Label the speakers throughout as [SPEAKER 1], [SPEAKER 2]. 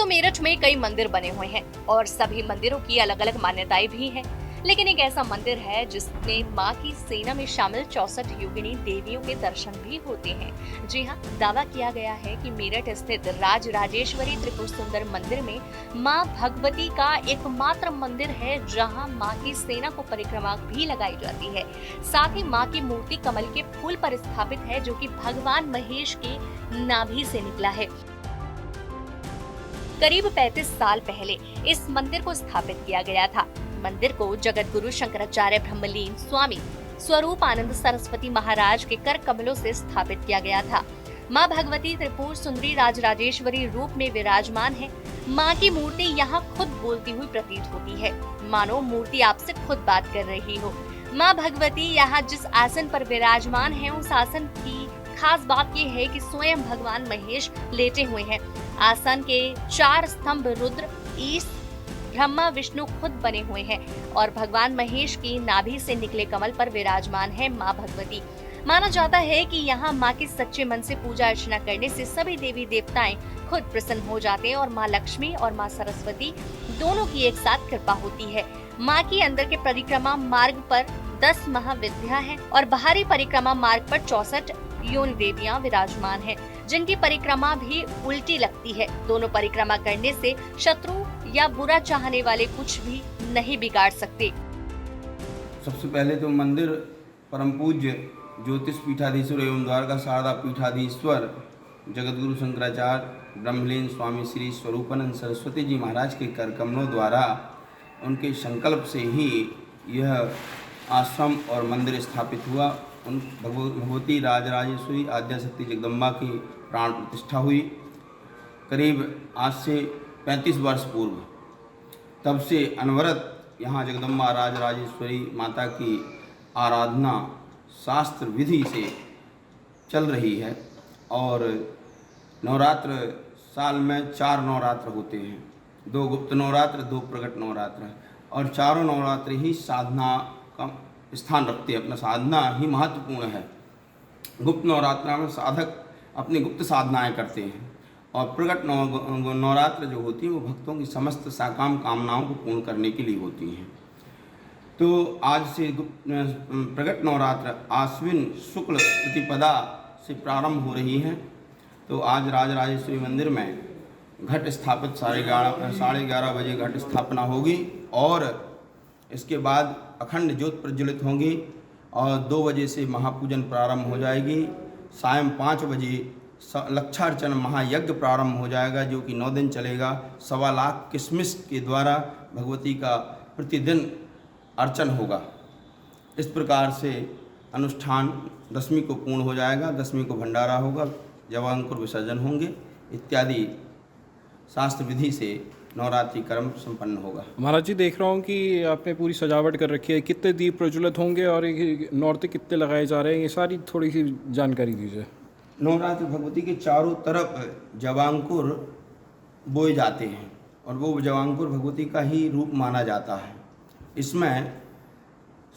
[SPEAKER 1] मेरठ में कई मंदिर बने हुए हैं और सभी मंदिरों की अलग अलग मान्यताएं भी हैं, लेकिन एक ऐसा मंदिर है जिसमें मां की सेना में शामिल 64 योगिनी देवियों के दर्शन भी होते हैं। जी हाँ, दावा किया गया है कि मेरठ स्थित राज राजेश्वरी त्रिपुर सुंदर मंदिर में मां भगवती का एकमात्र मंदिर है जहां मां की सेना को परिक्रमा भी लगाई जाती है। साथ ही मां की मूर्ति कमल के फूल पर स्थापित है, जो कि भगवान महेश की नाभि से निकला है। करीब 35 साल पहले इस मंदिर को स्थापित किया गया था। मंदिर को जगत गुरु शंकराचार्य ब्रह्मलीन स्वामी स्वरूप आनंद सरस्वती महाराज के कर कमलों से स्थापित किया गया था। मां भगवती त्रिपुर सुंदरी राजराजेश्वरी रूप में विराजमान है। मां की मूर्ति यहाँ खुद बोलती हुई प्रतीत होती है, मानो मूर्ति आपसे खुद बात कर रही हो। मां भगवती यहाँ जिस आसन पर विराजमान है, उस आसन की खास बात यह है कि स्वयं भगवान महेश लेटे हुए हैं। आसन के 4 स्तंभ रुद्र, ईश, ब्रह्मा, विष्णु खुद बने हुए हैं और भगवान महेश की नाभि से निकले कमल पर विराजमान है मां भगवती। माना जाता है कि यहाँ मां की सच्चे मन से पूजा अर्चना करने से सभी देवी देवताएं खुद प्रसन्न हो जाते हैं और मां लक्ष्मी और मां सरस्वती दोनों की एक साथ कृपा होती है। मां की अंदर के परिक्रमा मार्ग पर 10 महाविद्या हैं और बाहरी परिक्रमा मार्ग पर 64 योनि देवियां विराजमान हैं, जिनकी परिक्रमा भी उल्टी लगती है। दोनों परिक्रमा करने से शत्रु या बुरा चाहने वाले कुछ भी नहीं बिगाड़ सकते।
[SPEAKER 2] सबसे पहले तो मंदिर परम पूज्य ज्योतिष पीठाधीश्वर एवं द्वारका शारदा पीठाधीश्वर जगतगुरु शंकराचार्य ब्रह्मलीन स्वामी श्री स्वरूपानंद सरस्वती जी महाराज के कर कमलों द्वारा उनके संकल्प से ही यह आश्रम और मंदिर स्थापित हुआ। उन भगवती राजराजेश्वरी आद्याशक्ति जगदम्बा की प्राण प्रतिष्ठा हुई करीब आज से 35 वर्ष पूर्व। तब से अनवरत यहाँ जगदम्बा राजराजेश्वरी माता की आराधना शास्त्र विधि से चल रही है और नवरात्र साल में 4 नवरात्र होते हैं, 2 गुप्त नवरात्र, 2 प्रकट नवरात्र, और चारों नवरात्र ही साधना का स्थान रखते हैं। अपना साधना ही महत्वपूर्ण है। गुप्त नवरात्र में साधक अपनी गुप्त साधनाएं करते हैं और प्रकट नवरात्र जो होती है वो भक्तों की समस्त साकाम कामनाओं को पूर्ण करने के लिए होती हैं। तो आज से प्रकट नवरात्र आश्विन शुक्ल प्रतिपदा से प्रारंभ हो रही हैं। तो आज राजराजेश्वरी मंदिर में घट स्थापित 11:30 बजे घट स्थापना होगी और इसके बाद अखंड ज्योत प्रज्वलित होंगी और 2 बजे से महापूजन प्रारंभ हो जाएगी। सायं 5 बजे लक्षार्चन महायज्ञ प्रारंभ हो जाएगा, जो कि 9 दिन चलेगा। 1.25 लाख किशमिश के द्वारा भगवती का प्रतिदिन अर्चन होगा। इस प्रकार से अनुष्ठान 10वीं को पूर्ण हो जाएगा। 10वीं को भंडारा होगा, जवांकुर विसर्जन होंगे इत्यादि शास्त्र विधि से नवरात्रि कर्म संपन्न होगा।
[SPEAKER 3] महाराज जी, देख रहा हूँ कि आपने पूरी सजावट कर रखी है। कितने दीप प्रज्वलित होंगे और नौरते कितने लगाए जा रहे हैं, ये सारी थोड़ी सी जानकारी दीजिए।
[SPEAKER 2] नवरात्र भगवती के चारों तरफ जवांकुर बोए जाते हैं और वो जवांकुर भगवती का ही रूप माना जाता है। इसमें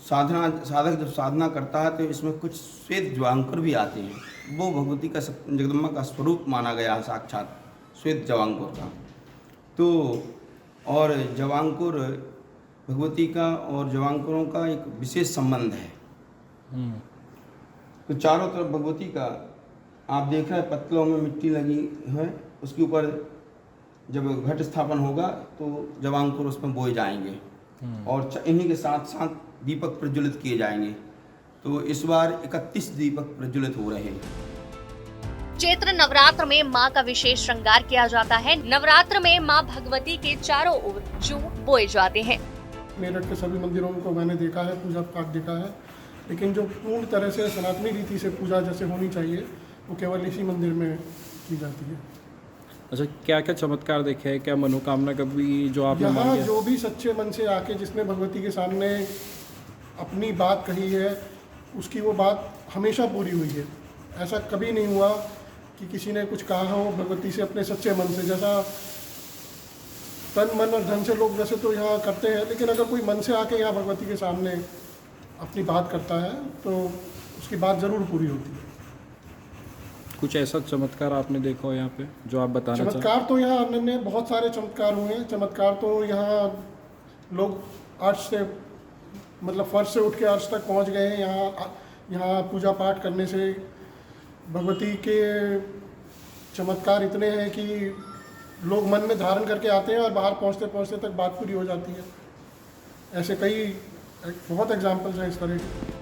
[SPEAKER 2] साधक जब साधना करता है तो इसमें कुछ श्वेत जवांकुर भी आते हैं। वो भगवती का जगदम्बा का स्वरूप माना गया है, साक्षात श्वेत जवांकुर का। तो और जवांकुर भगवती का और जवांकुरों का एक विशेष संबंध है। तो चारों तरफ भगवती का आप देख रहे हैं, पत्तलों में मिट्टी लगी है। उसके ऊपर जब घट स्थापन होगा तो जवांकुर उसमें बोए जाएंगे और इन्हीं के साथ साथ दीपक प्रज्वलित किए जाएंगे। तो इस बार 31 दीपक प्रज्वलित हो रहे हैं।
[SPEAKER 1] चैत्र नवरात्र में मां का विशेष श्रृंगार किया जाता है। नवरात्र में मां भगवती के चारों ओर जो बोए जाते हैं।
[SPEAKER 4] मेरठ के सभी मंदिरों को मैंने देखा है, पूजा पाठ देखा है, लेकिन जो पूर्ण तरह से सनातनी रीति से पूजा जैसे होनी चाहिए वो केवल इसी मंदिर में की जाती है।
[SPEAKER 3] अच्छा, क्या क्या चमत्कार देखे हैं? क्या मनोकामना कभी जो आपने
[SPEAKER 4] यहाँ जो भी सच्चे मन से आके जिसने भगवती के सामने अपनी बात कही है, उसकी वो बात हमेशा पूरी हुई है। ऐसा कभी नहीं हुआ कि किसी ने कुछ कहा हो भगवती से अपने सच्चे मन से। जैसा तन मन और धन से लोग वैसे तो यहाँ करते हैं, लेकिन अगर कोई मन से आके यहाँ भगवती के सामने अपनी बात करता है तो उसकी बात ज़रूर पूरी होती है।
[SPEAKER 3] कुछ ऐसा चमत्कार आपने देखा हो यहाँ पे जो आप बताना चाहें?
[SPEAKER 4] चमत्कार तो यहाँ अनन्य बहुत सारे चमत्कार हुए हैं। चमत्कार तो यहाँ लोग अर्श से मतलब फर्श से उठ के अर्श तक पहुँच गए हैं। यहाँ पूजा पाठ करने से भगवती के चमत्कार इतने हैं कि लोग मन में धारण करके आते हैं और बाहर पहुँचते पहुँचते तक बात पूरी हो जाती है। ऐसे कई बहुत एग्जाम्पल्स हैं इस तरह के।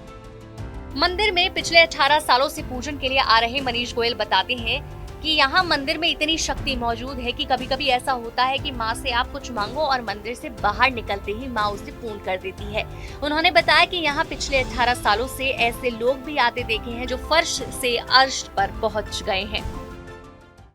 [SPEAKER 1] मंदिर में पिछले 18 सालों से पूजन के लिए आ रहे मनीष गोयल बताते हैं कि यहाँ मंदिर में इतनी शक्ति मौजूद है कि कभी कभी ऐसा होता है कि माँ से आप कुछ मांगो और मंदिर से बाहर निकलते ही माँ उसे पूर्ण कर देती है। उन्होंने बताया कि यहाँ पिछले 18 सालों से ऐसे लोग भी आते देखे हैं जो फर्श से अर्श पर पहुँच गए हैं।